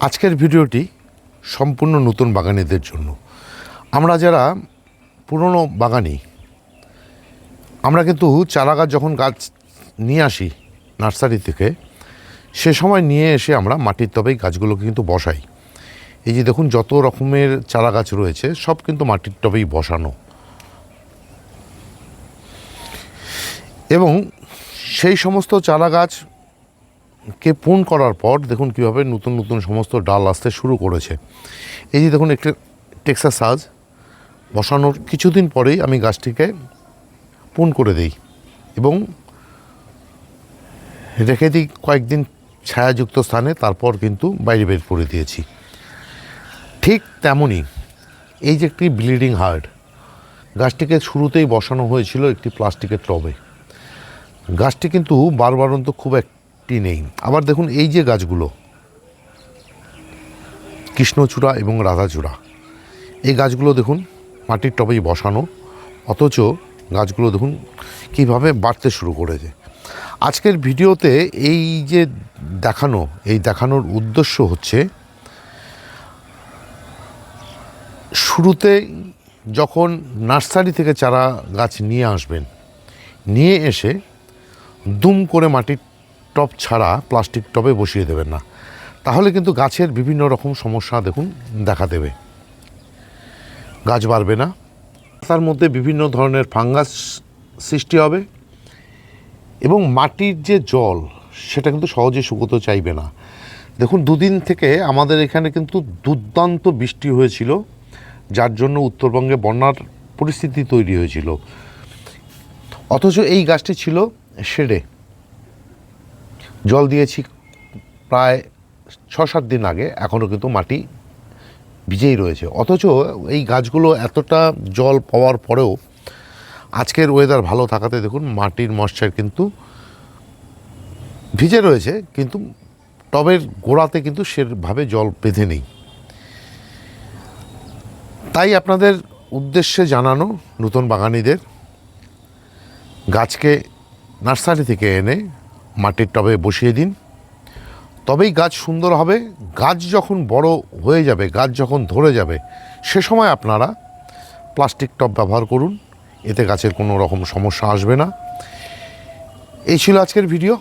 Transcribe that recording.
আজকের ভিডিওটি সম্পূর্ণ নতুন বাগানীদের জন্য। আমরা যারা পুরনো বাগানি, আমরা কিন্তু চারা গাছ যখন গাছ নিয়ে আসি নার্সারি থেকে, সে সময় নিয়ে এসে আমরা মাটির টবেই গাছগুলোকে কিন্তু বসাই। এই যে দেখুন, যত রকমের চারা গাছ রয়েছে সব কিন্তু মাটির টবেই বসানো। এবং সেই সমস্ত চারা গাছকে পুন করার পর দেখুন কীভাবে নতুন নতুন সমস্ত ডাল আসতে শুরু করেছে। এই যে দেখুন, একটা টেক্সাস সাজ বসানোর কিছুদিন পরেই আমি গাছটিকে পুন করে দিই এবং রেখে দিই কয়েকদিন ছায়াযুক্ত স্থানে, তারপর কিন্তু বাইরে বের করে দিয়েছি। ঠিক তেমনই এই যে একটি ব্লিডিং হার্ট, গাছটিকে শুরুতেই বসানো হয়েছিল একটি প্লাস্টিকের টবে। গাছটি কিন্তু বারবারন্ত খুব একটি নেই। আবার দেখুন এই যে গাছগুলো, কৃষ্ণচূড়া এবং রাধাচূড়া, এই গাছগুলো দেখুন মাটির টবেই বসানো, অথচ গাছগুলো দেখুন কীভাবে বাড়তে শুরু করেছে। আজকের ভিডিওতে এই যে দেখানোর উদ্দেশ্য হচ্ছে, শুরুতে যখন নার্সারি থেকে চারা গাছ নিয়ে আসবেন, নিয়ে এসে দুম করে মাটির টব ছাড়া প্লাস্টিক টবে বসিয়ে দেবেন না, তাহলে কিন্তু গাছের বিভিন্ন রকম সমস্যা দেখুন দেখা দেবে। গাছ বাড়বে না, তার মধ্যে বিভিন্ন ধরনের ফাঙ্গাস সৃষ্টি হবে এবং মাটির যে জল সেটা কিন্তু সহজে শুকোতে চাইবে না। দেখুন, দুদিন থেকে আমাদের এখানে কিন্তু দুর্দান্ত বৃষ্টি হয়েছিল, যার জন্য উত্তরবঙ্গে বন্যার পরিস্থিতি তৈরি হয়েছিল। অথচ এই গাছটি ছিল শেডে, জল দিয়েছি প্রায় 6-7 দিন আগে, এখনও কিন্তু মাটি ভিজেই রয়েছে। অথচ এই গাছগুলো এতটা জল পাওয়ার পরেও আজকের ওয়েদার ভালো থাকাতে দেখুন মাটির ময়েশ্চার কিন্তু ভিজে রয়েছে, কিন্তু টবের গোড়াতে কিন্তু সেভাবে জল বেঁধে নেই। তাই আপনাদের উদ্দেশ্যে জানানো নতুন বাগানীদের, গাছকে নার্সারি থেকে এনে মাটির টবে বসিয়ে দিন, তবেই গাছ সুন্দর হবে। গাছ যখন বড় হয়ে যাবে, গাছ যখন ধরে যাবে, সে সময় আপনারা প্লাস্টিক টব ব্যবহার করুন, এতে গাছের কোনো রকম সমস্যা আসবে না। এই ছিল আজকের ভিডিও।